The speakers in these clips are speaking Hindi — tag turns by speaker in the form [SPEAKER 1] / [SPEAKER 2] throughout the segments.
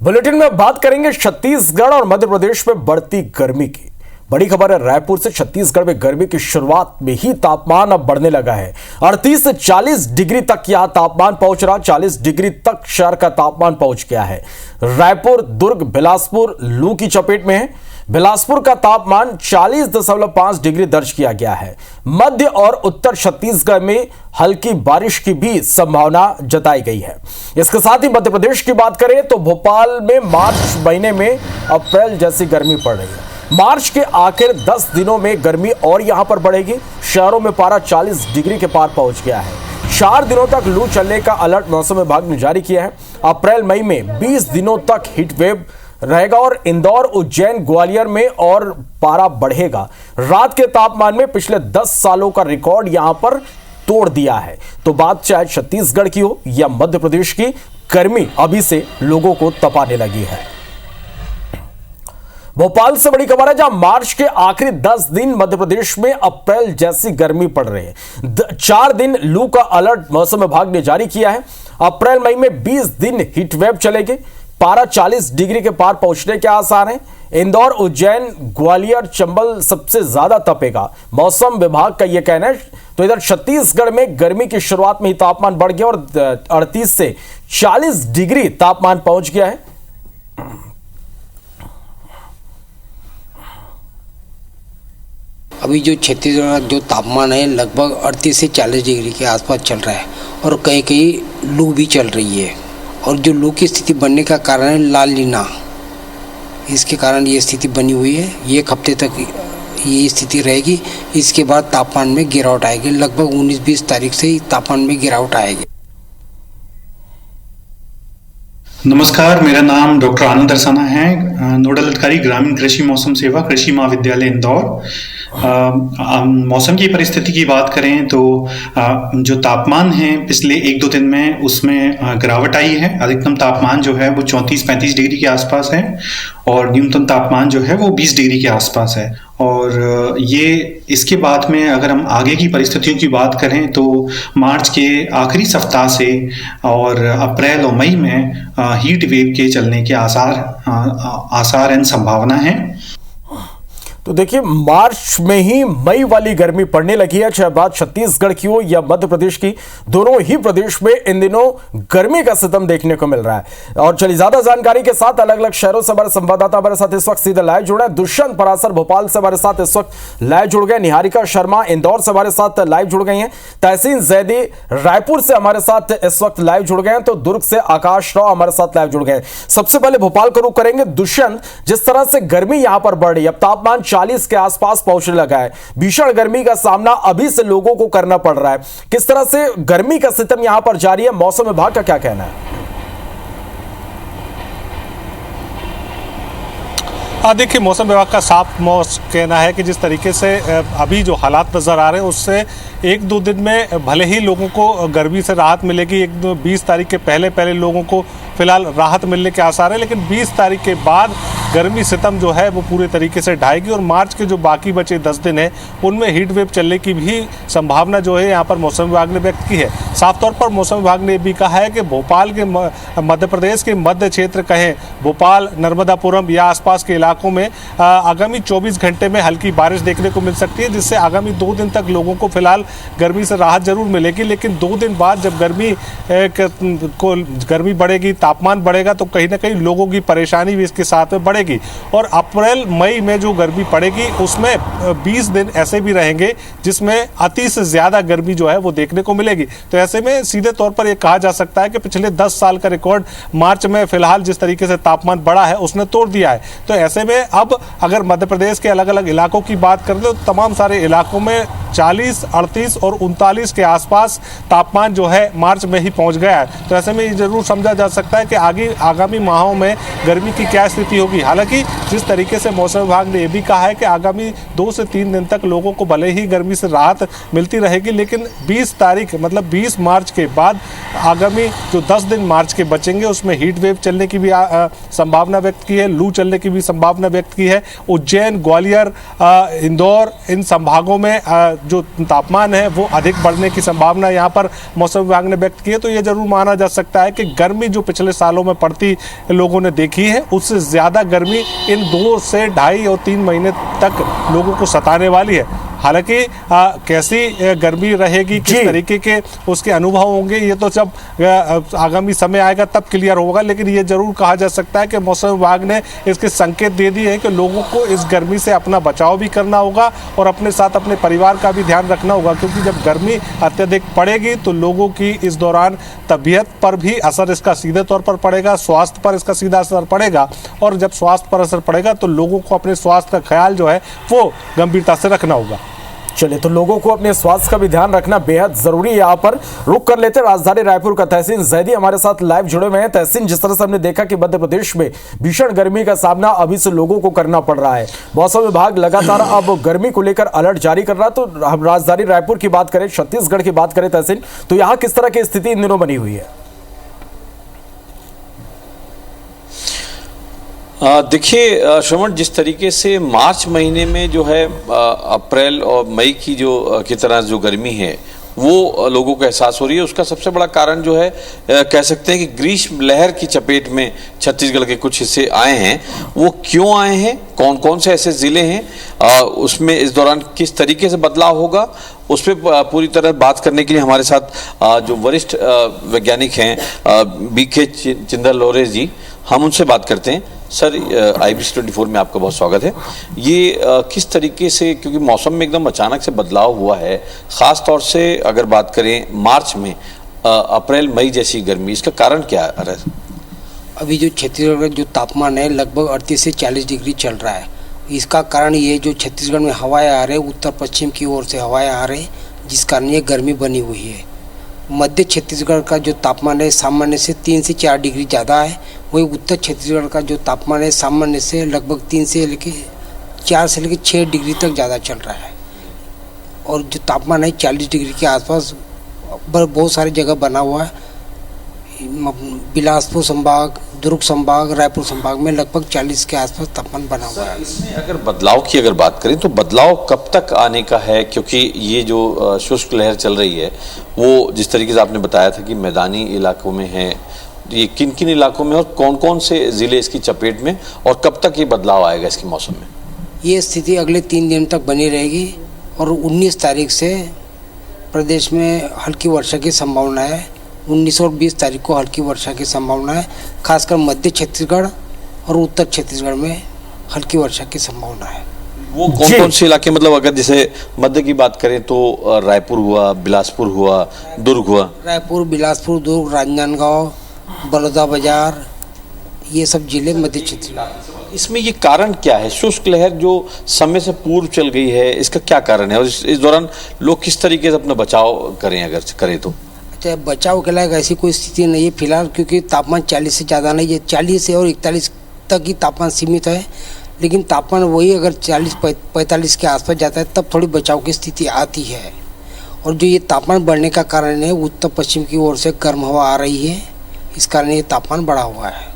[SPEAKER 1] बुलेटिन में बात करेंगे छत्तीसगढ़ और मध्य प्रदेश में बढ़ती गर्मी की। बड़ी खबर है रायपुर से। छत्तीसगढ़ में गर्मी की शुरुआत में ही तापमान अब बढ़ने लगा है। 38 से 40 डिग्री तक यहां तापमान पहुंच रहा। 40 डिग्री तक शहर का तापमान पहुंच गया है। रायपुर, दुर्ग, बिलासपुर लू की चपेट में है। बिलासपुर का तापमान 40.5 डिग्री दर्ज किया गया है। मध्य और उत्तर छत्तीसगढ़ में हल्की बारिश की भी संभावना जताई गई है। इसके साथ ही मध्य प्रदेश की बात करें तो भोपाल में मार्च महीने में अप्रैल जैसी गर्मी पड़ रही है। मार्च के आखिर 10 दिनों में गर्मी और यहां पर बढ़ेगी। शहरों में पारा 40 डिग्री के पार पहुंच गया है। 4 दिनों तक लू चलने का अलर्ट मौसम विभाग ने जारी किया है। अप्रैल मई में 20 दिनों तक हीट वेव रहेगा और इंदौर, उज्जैन, ग्वालियर में और पारा बढ़ेगा। रात के तापमान में पिछले 10 सालों का रिकॉर्ड यहां पर तोड़ दिया है। तो बात चाहे छत्तीसगढ़ की हो या मध्य प्रदेश की, गर्मी अभी से लोगों को तपाने लगी है। भोपाल से बड़ी खबर है, जहां मार्च के आखिरी 10 दिन मध्य प्रदेश में अप्रैल जैसी गर्मी पड़ रही है। 4 दिन लू का अलर्ट मौसम विभाग ने जारी किया है। अप्रैल मई में 20 दिन हीट वेव चलेगी। पारा 40 डिग्री के पार पहुंचने के आसार हैं। इंदौर, उज्जैन, ग्वालियर, चंबल सबसे ज्यादा तपेगा, मौसम विभाग का यह कहना है। तो इधर छत्तीसगढ़ में गर्मी की शुरुआत में ही तापमान बढ़ गया और 38 से 40 डिग्री तापमान पहुंच गया है।
[SPEAKER 2] अभी जो छत्तीसगढ़ का जो तापमान है लगभग 38 से 40 डिग्री के आसपास चल रहा है और कहीं कहीं लू भी चल रही है। और जो लू की स्थिति बनने का कारण है लाल नीना, इसके कारण ये स्थिति बनी हुई है। ये एक हफ्ते तक ये स्थिति रहेगी। इसके बाद तापमान में गिरावट आएगी। लगभग 19-20 तारीख से ही तापमान में गिरावट आएगी।
[SPEAKER 3] नमस्कार, मेरा नाम डॉक्टर आनंद अरसाना है, नोडल अधिकारी ग्रामीण कृषि मौसम सेवा, कृषि महाविद्यालय इंदौर। मौसम की परिस्थिति की बात करें तो जो तापमान है पिछले 1-2 दिन में उसमें गिरावट आई है। अधिकतम तापमान जो है वो 34-35 डिग्री के आसपास है और न्यूनतम तापमान जो है वो 20 डिग्री के आसपास है। और ये इसके बाद में अगर हम आगे की परिस्थितियों की बात करें तो मार्च के आखिरी सप्ताह से और अप्रैल और मई में हीट वेव के चलने के आसार एंड संभावना है।
[SPEAKER 1] तो देखिए, मार्च में ही मई वाली गर्मी पड़ने लगी है। चाहे बात छत्तीसगढ़ की हो या मध्य प्रदेश की, दोनों ही प्रदेश में इन दिनों गर्मी का सितम देखने को मिल रहा है। और चलिए ज्यादा जानकारी के साथ अलग अलग शहरों से हमारे संवाददाता हमारे साथ इस वक्त सीधे लाइव जुड़े हैं। दुष्यंत परासर भोपाल से हमारे साथ इस वक्त लाइव जुड़ गए। निहारिका शर्मा इंदौर से हमारे साथ लाइव जुड़ गई हैं। तहसीन जैदी रायपुर से हमारे साथ इस वक्त लाइव जुड़ गए हैं। तो दुर्ग से आकाश राव हमारे साथ लाइव जुड़ गए। सबसे पहले भोपाल का रुख करेंगे। दुष्यंत, जिस तरह से गर्मी यहां पर बढ़ रही है, अब तापमान 40 के आसपास पहुंचने लगा है। भीषण गर्मी का सामना अभी से लोगों को करना पड़ रहा है। किस तरह से गर्मी का सितम यहां पर जारी है, मौसम विभाग का क्या कहना है?
[SPEAKER 4] देखिए, मौसम विभाग का साफ कहना है कि जिस तरीके से अभी जो हालात नज़र आ रहे हैं उससे 1-2 दिन में भले ही लोगों को गर्मी से राहत मिलेगी। 20 तारीख के पहले लोगों को फिलहाल राहत मिलने के आसार है, लेकिन 20 तारीख के बाद गर्मी सितम जो है वो पूरे तरीके से ढाएगी और मार्च के जो बाकी बचे 10 दिन हैं उनमें हीट वेव चलने की भी संभावना जो है यहाँ पर मौसम विभाग ने व्यक्त की है। साफ तौर पर मौसम विभाग ने भी कहा है कि भोपाल के मध्य प्रदेश के मध्य क्षेत्र कहें, भोपाल, नर्मदापुरम या आसपास के इलाकों में आगामी 24 घंटे में हल्की बारिश देखने को मिल सकती है, जिससे आगामी 2 दिन तक लोगों को फिलहाल गर्मी से राहत जरूर मिलेगी। लेकिन 2 दिन बाद जब गर्मी बढ़ेगी, तापमान बढ़ेगा, तो कहीं ना कहीं लोगों की परेशानी भी इसके साथ में बढ़ेगी। और अप्रैल मई में जो गर्मी पड़ेगी उसमें 20 दिन ऐसे भी रहेंगे जिसमें अति से ज्यादा गर्मी जो है वो देखने को मिलेगी। तो ऐसे में सीधे तौर पर यह कहा जा सकता है कि पिछले 10 साल का रिकॉर्ड मार्च में फिलहाल जिस तरीके से तापमान बढ़ा है उसने तोड़ दिया है। तो ऐसे में अब अगर मध्य प्रदेश के अलग अलग इलाकों की बात करें तो तमाम सारे इलाकों में 40, 38 और 39 के आसपास तापमान जो है मार्च में ही पहुंच गया है। तो ऐसे में ये जरूर समझा जा सकता है कि आगामी माहों में गर्मी की क्या स्थिति होगी। हालांकि जिस तरीके से मौसम विभाग ने यह भी कहा है कि आगामी 2 से 3 दिन तक लोगों को भले ही गर्मी से राहत मिलती रहेगी, लेकिन 20 तारीख मतलब 20 मार्च के बाद आगामी जो 10 दिन मार्च के बचेंगे उसमें हीट वेव चलने की भी संभावना व्यक्त की है, लू चलने की भी संभावना व्यक्त की है। उज्जैन, ग्वालियर, इंदौर, इन संभागों में जो तापमान है वो अधिक बढ़ने की संभावना यहाँ पर मौसम विभाग ने व्यक्त की है। तो ये जरूर माना जा सकता है कि गर्मी जो पिछले सालों में पड़ती लोगों ने देखी है उससे ज़्यादा गर्मी इन 2 से 2.5 और 3 महीने तक लोगों को सताने वाली है। हालांकि कैसी गर्मी रहेगी, किस तरीके के उसके अनुभव होंगे, ये तो जब आगामी समय आएगा तब क्लियर होगा। लेकिन ये जरूर कहा जा सकता है कि मौसम विभाग ने इसके संकेत दे दिए हैं कि लोगों को इस गर्मी से अपना बचाव भी करना होगा और अपने साथ अपने परिवार का भी ध्यान रखना होगा, क्योंकि जब गर्मी अत्यधिक पड़ेगी तो लोगों की इस दौरान तबीयत पर भी असर इसका सीधे तौर पर पड़ेगा, स्वास्थ्य पर इसका सीधा असर पड़ेगा। और जब स्वास्थ्य पर असर पड़ेगा तो लोगों को अपने स्वास्थ्य का ख्याल जो है वो गंभीरता से रखना होगा।
[SPEAKER 1] चलिए, तो लोगों को अपने स्वास्थ्य का भी ध्यान रखना बेहद जरूरी है। यहाँ पर रुक कर लेते हैं राजधानी रायपुर का तहसीन जैदी हमारे साथ लाइव जुड़े हुए हैं। तहसीन, जिस तरह से हमने देखा कि मध्य प्रदेश में भीषण गर्मी का सामना अभी से लोगों को करना पड़ रहा है, मौसम विभाग लगातार अब गर्मी को लेकर अलर्ट जारी कर रहा है। तो हम राजधानी रायपुर की बात करें, छत्तीसगढ़ की बात करें तहसीन, तो यहाँ किस तरह की स्थिति इन दिनों बनी हुई है?
[SPEAKER 5] देखिए श्रवण, जिस तरीके से मार्च महीने में जो है अप्रैल और मई की की तरह जो गर्मी है वो लोगों को एहसास हो रही है, उसका सबसे बड़ा कारण जो है कह सकते हैं कि ग्रीष्म लहर की चपेट में छत्तीसगढ़ के कुछ हिस्से आए हैं। वो क्यों आए हैं, कौन कौन से ऐसे ज़िले हैं, उसमें इस दौरान किस तरीके से बदलाव होगा, उस पर पूरी तरह बात करने के लिए हमारे साथ जो वरिष्ठ वैज्ञानिक हैं बीके चिंदलौरे जी, हम उनसे बात करते हैं। सर, IBC24 में आपका बहुत स्वागत है। ये किस तरीके से, क्योंकि मौसम में एकदम अचानक से बदलाव हुआ है, ख़ास तौर से अगर बात करें मार्च में अप्रैल मई जैसी गर्मी, इसका कारण क्या है?
[SPEAKER 2] अभी जो छत्तीसगढ़ का जो तापमान है लगभग 38 से 40 डिग्री चल रहा है। इसका कारण ये जो छत्तीसगढ़ में हवाएं आ रहे हैं, उत्तर पश्चिम की ओर से हवाएं आ रही, जिस कारण ये गर्मी बनी हुई है। मध्य छत्तीसगढ़ का जो तापमान है सामान्य से 3 से 4 डिग्री ज़्यादा है, वही उत्तर छत्तीसगढ़ का जो तापमान है सामान्य से लगभग 3 से लेकर 4 से लेकर 6 डिग्री तक ज़्यादा चल रहा है। और जो तापमान है 40 डिग्री के आसपास बहुत सारी जगह बना हुआ है। बिलासपुर संभाग, दुर्ग संभाग, रायपुर संभाग में लगभग 40 के आसपास तापमान बना हुआ है।
[SPEAKER 5] इसमें अगर बदलाव की अगर बात करें तो बदलाव कब तक आने का है, क्योंकि ये जो शुष्क लहर चल रही है वो जिस तरीके से आपने बताया था कि मैदानी इलाकों में है, ये किन किन इलाकों में और कौन कौन से ज़िले इसकी चपेट में, और कब तक ये बदलाव आएगा इसके मौसम में?
[SPEAKER 2] ये स्थिति अगले 3 दिन तक बनी रहेगी और 19 तारीख से प्रदेश में हल्की वर्षा की संभावना है। 19 और 20 तारीख को हल्की वर्षा की संभावना है। खासकर मध्य छत्तीसगढ़ और उत्तर छत्तीसगढ़ में हल्की वर्षा की संभावना है।
[SPEAKER 5] वो कौन कौन से इलाके, मतलब अगर जैसे मध्य की बात करें तो रायपुर हुआ, बिलासपुर हुआ, दुर्ग हुआ?
[SPEAKER 2] रायपुर, बिलासपुर, दुर्ग, राजनांदगांव, बलौदा बाजार, ये सब जिले मध्य छत्तीसगढ़।
[SPEAKER 5] इसमें ये कारण क्या है? शुष्क लहर जो समय से पूर्व चल गई है, इसका क्या कारण है और इस दौरान लोग किस तरीके से अपना बचाव करें अगर करें तो?
[SPEAKER 2] अच्छा, बचाव के लायक ऐसी कोई स्थिति नहीं है फिलहाल, क्योंकि तापमान 40 से ज़्यादा नहीं है। 40 से और 41 तक ही तापमान सीमित है, लेकिन तापमान वही अगर 40-45 के आसपास जाता है तब थोड़ी बचाव की स्थिति आती है। और जो ये तापमान बढ़ने का कारण है, उत्तर पश्चिम की ओर से गर्म हवा आ रही है, इस कारण ये तापमान बढ़ा हुआ है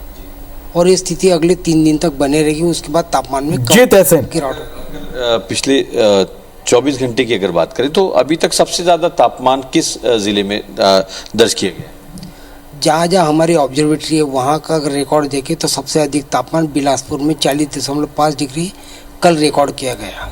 [SPEAKER 2] और ये स्थिति अगले 3 दिन तक बने रहेगी। उसके बाद तापमान में गिरावट।
[SPEAKER 5] पिछले 24 घंटे की अगर बात करें तो अभी तक सबसे ज़्यादा तापमान किस ज़िले में दर्ज किया गया?
[SPEAKER 2] जहाँ जहाँ हमारी ऑब्जर्वेटरी है वहाँ का अगर रिकॉर्ड देखें तो सबसे अधिक तापमान बिलासपुर में 40.5 डिग्री कल रिकॉर्ड किया गया।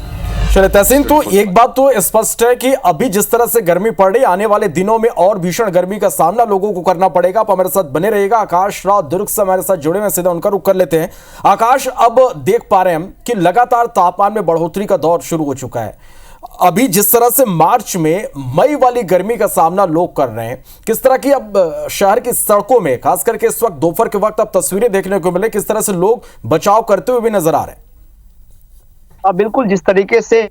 [SPEAKER 1] चलिए तहसीन, तो एक बात तो स्पष्ट है कि अभी जिस तरह से गर्मी पड़ रही, आने वाले दिनों में और भीषण गर्मी का सामना लोगों को करना पड़ेगा। आप हमारे साथ बने रहिएगा। आकाश राव दुर्ग से हमारे साथ जुड़े हुए, सीधा उनका रुख कर लेते हैं। आकाश, अब देख पा रहे हैं हम कि लगातार तापमान में बढ़ोतरी का दौर शुरू हो चुका है। अभी जिस तरह से मार्च में मई वाली गर्मी का सामना लोग कर रहे हैं, किस तरह की अब शहर की सड़कों में खास करके इस वक्त दोपहर के वक्त अब तस्वीरें देखने को मिले, किस तरह से लोग बचाव करते हुए भी नजर आ रहे हैं?
[SPEAKER 6] बिल्कुल, जिस तरीके से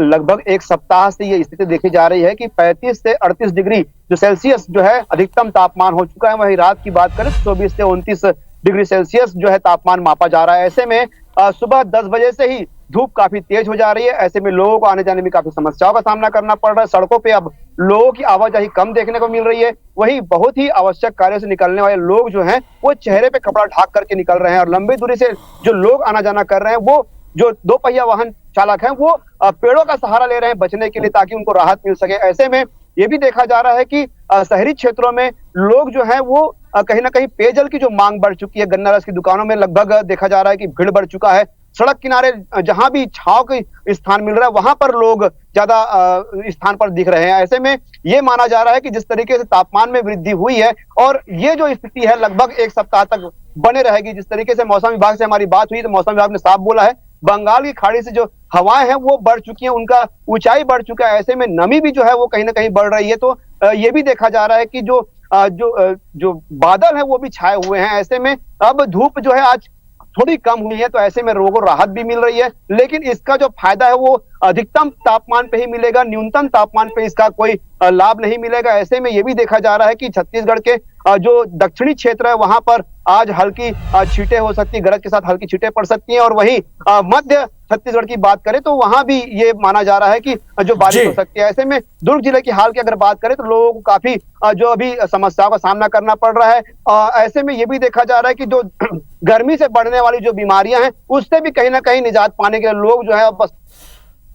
[SPEAKER 6] लगभग 1 सप्ताह से ये स्थिति देखी जा रही है कि 35 से 38 डिग्री जो सेल्सियस जो है अधिकतम तापमान हो चुका है। वहीं रात की बात करें तो 24 से 29 डिग्री सेल्सियस जो है तापमान मापा जा रहा है। ऐसे में सुबह 10 बजे से ही धूप काफी तेज हो जा रही है। ऐसे में लोगों को आने जाने में काफी समस्याओं का सामना करना पड़ रहा है। सड़कों पे अब लोगों की आवाजाही कम देखने को मिल रही है। वहीं बहुत ही आवश्यक कार्यों से निकलने वाले लोग जो हैं वो चेहरे पे कपड़ा ढाक करके निकल रहे हैं, और लंबी दूरी से जो लोग आना जाना कर रहे हैं वो जो 2 पहिया वाहन चालक हैं वो पेड़ों का सहारा ले रहे हैं बचने के लिए, ताकि उनको राहत मिल सके। ऐसे में ये भी देखा जा रहा है कि शहरी क्षेत्रों में लोग जो है वो कहीं ना कहीं पेयजल की जो मांग बढ़ चुकी है। गन्ना रस की दुकानों में लगभग देखा जा रहा है कि भीड़ बढ़ चुका है। सड़क किनारे जहां भी छांव के स्थान मिल रहा है वहां पर लोग ज्यादा स्थान पर दिख रहे हैं। ऐसे में ये माना जा रहा है कि जिस तरीके से तापमान में वृद्धि हुई है और ये जो स्थिति है लगभग 1 सप्ताह तक बने रहेगी। जिस तरीके से मौसम विभाग से हमारी बात हुई तो मौसम विभाग ने साफ बोला है बंगाल की खाड़ी से जो हवाएं हैं वो बढ़ चुकी हैं, उनका ऊंचाई बढ़ चुका है। ऐसे में नमी भी जो है वो कहीं ना कहीं बढ़ रही है। तो ये भी देखा जा रहा है कि जो बादल है वो भी छाए हुए हैं। ऐसे में अब धूप जो है आज थोड़ी कम हुई है, तो ऐसे में लोगों को राहत भी मिल रही है। लेकिन इसका जो फायदा है वो अधिकतम तापमान पे ही मिलेगा, न्यूनतम तापमान पे इसका कोई लाभ नहीं मिलेगा। ऐसे में ये भी देखा जा रहा है कि छत्तीसगढ़ के जो दक्षिणी क्षेत्र है वहां पर आज हल्की छींटें हो सकती है, गरज के साथ हल्की छींटें पड़ सकती हैं। और वहीं मध्य छत्तीसगढ़ की बात करें तो वहां भी ये माना जा रहा है कि जो बारिश हो सकती है। ऐसे में दुर्ग जिले की हाल की अगर बात करें तो लोगों को काफी जो अभी समस्याओं का सामना करना पड़ रहा है। ऐसे में ये भी देखा जा रहा है कि जो गर्मी से बढ़ने वाली जो बीमारियां हैं उससे भी कहीं ना कहीं निजात पाने के लिए लोग जो है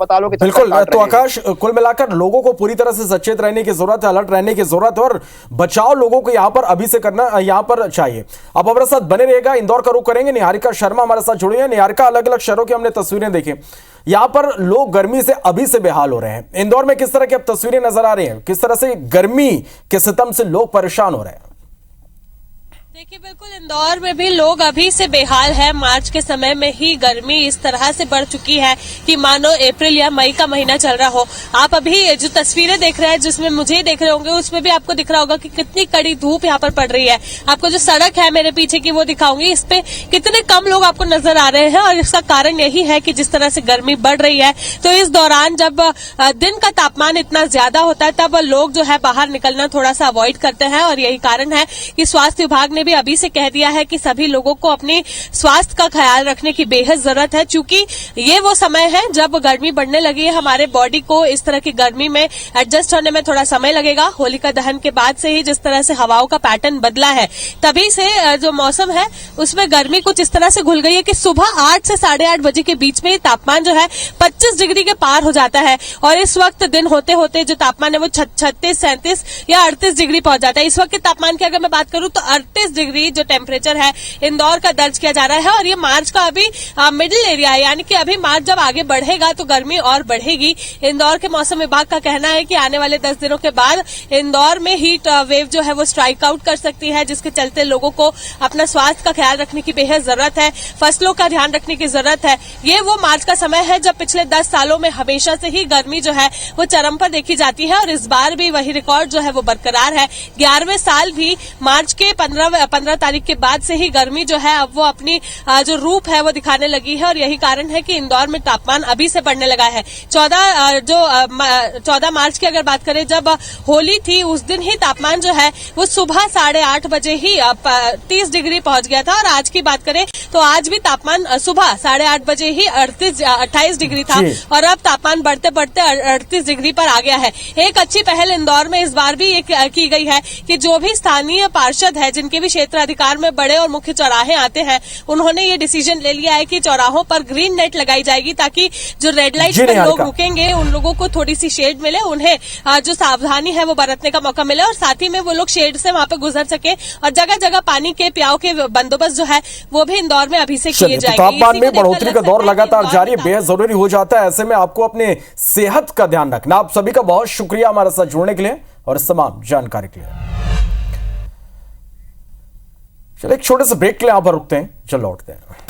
[SPEAKER 6] अस्पतालों के
[SPEAKER 1] बिल्कुल। तो आकाश, कुल मिलाकर लोगों को पूरी तरह से सचेत रहने की जरूरत है, अलर्ट रहने की जरूरत है, और बचाव लोगों को यहां पर अभी से करना यहां पर चाहिए। अब हमारे साथ बने रहेगा, इंदौर का रुख करेंगे। निहारिका शर्मा हमारे साथ जुड़ी है। निहारिका, अलग अलग शहरों की हमने तस्वीरें देखी, यहां पर लोग गर्मी से अभी से बेहाल हो रहे हैं। इंदौर में किस तरह की अब तस्वीरें नजर आ रही हैं, किस तरह से गर्मी के सितम से लोग परेशान हो रहे हैं?
[SPEAKER 7] देखिए, बिल्कुल इंदौर में भी लोग अभी से बेहाल है। मार्च के समय में ही गर्मी इस तरह से बढ़ चुकी है कि मानो अप्रैल या मई का महीना चल रहा हो। आप अभी जो तस्वीरें देख रहे हैं जिसमें मुझे देख रहे होंगे उसमें भी आपको दिख रहा होगा कि कितनी कड़ी धूप यहाँ पर पड़ रही है। आपको जो सड़क है मेरे पीछे की वो दिखाऊंगी, इस पे कितने कम लोग आपको नजर आ रहे हैं। और इसका कारण यही है कि जिस तरह से गर्मी बढ़ रही है तो इस दौरान जब दिन का तापमान इतना ज्यादा होता है तब लोग जो है बाहर निकलना थोड़ा सा अवॉइड करते हैं। और यही कारण है कि स्वास्थ्य विभाग ने भी अभी से कह दिया है कि सभी लोगों को अपने स्वास्थ्य का ख्याल रखने की बेहद जरूरत है, क्योंकि ये वो समय है जब गर्मी बढ़ने लगी है। हमारे बॉडी को इस तरह की गर्मी में एडजस्ट होने में थोड़ा समय लगेगा। होलिका दहन के बाद से ही जिस तरह से हवाओं का पैटर्न बदला है तभी से जो मौसम है उसमें गर्मी कुछ इस तरह से घुल गई है कि सुबह 8 से 8:30 बजे के बीच में तापमान जो है 25 डिग्री के पार हो जाता है। और इस वक्त दिन होते होते जो तापमान है वो 36, 37 या 38 डिग्री पहुंच जाता है। इस वक्त के तापमान की अगर मैं बात करूं तो 38 डिग्री जो टेम्परेचर है इंदौर का दर्ज किया जा रहा है। और ये मार्च का अभी मिडिल एरिया है, यानी कि अभी मार्च जब आगे बढ़ेगा तो गर्मी और बढ़ेगी। इंदौर के मौसम विभाग का कहना है कि आने वाले 10 दिनों के बाद इंदौर में हीट वेव जो है वो स्ट्राइक आउट कर सकती है, जिसके चलते लोगों को अपना स्वास्थ्य का ख्याल रखने की बेहद जरूरत है, फसलों का ध्यान रखने की जरूरत है। ये वो मार्च का समय है जब पिछले 10 सालों में हमेशा से ही गर्मी जो है वो चरम पर देखी जाती है और इस बार भी वही रिकॉर्ड जो है वो बरकरार है। 11वें साल भी मार्च के 15 तारीख के बाद से ही गर्मी जो है अब वो अपनी जो रूप है वो दिखाने लगी है। और यही कारण है कि इंदौर में तापमान अभी से बढ़ने लगा है। 14 मार्च की अगर बात करें जब होली थी उस दिन ही तापमान जो है वो सुबह 8:30 बजे ही 30 डिग्री पहुंच गया था। और आज की बात करें तो आज भी तापमान सुबह 8:30 बजे ही 28 डिग्री था और अब तापमान बढ़ते बढ़ते 38 डिग्री पर आ गया है। एक अच्छी पहल इंदौर में इस बार भी की गई है कि जो भी स्थानीय पार्षद है जिनके भी क्षेत्र अधिकार में बड़े और मुख्य चौराहे आते हैं उन्होंने ये डिसीजन ले लिया है कि चौराहों पर ग्रीन नेट लगाई जाएगी, ताकि जो रेड लाइट पर लोग रुकेंगे उन लोगों को थोड़ी सी शेड मिले, उन्हें जो सावधानी है वो बरतने का मौका मिले और साथ ही में वो लोग शेड से वहां पे गुजर सके। और जगह जगह पानी के प्याव के बंदोबस्त जो है वो भी इंदौर में अभी से किए जाएंगे।
[SPEAKER 1] तापमान में बढ़ोतरी का दौर लगातार जारी, बेहद जरूरी हो जाता है। ऐसे में आपको अपने सेहत का ध्यान रखना। आप सभी का बहुत शुक्रिया हमारे साथ जुड़ने के लिए और इस तमाम जानकारी के लिए। चलिए एक छोटे से ब्रेक के लिए यहां पर रुकते हैं, चल लौटते हैं।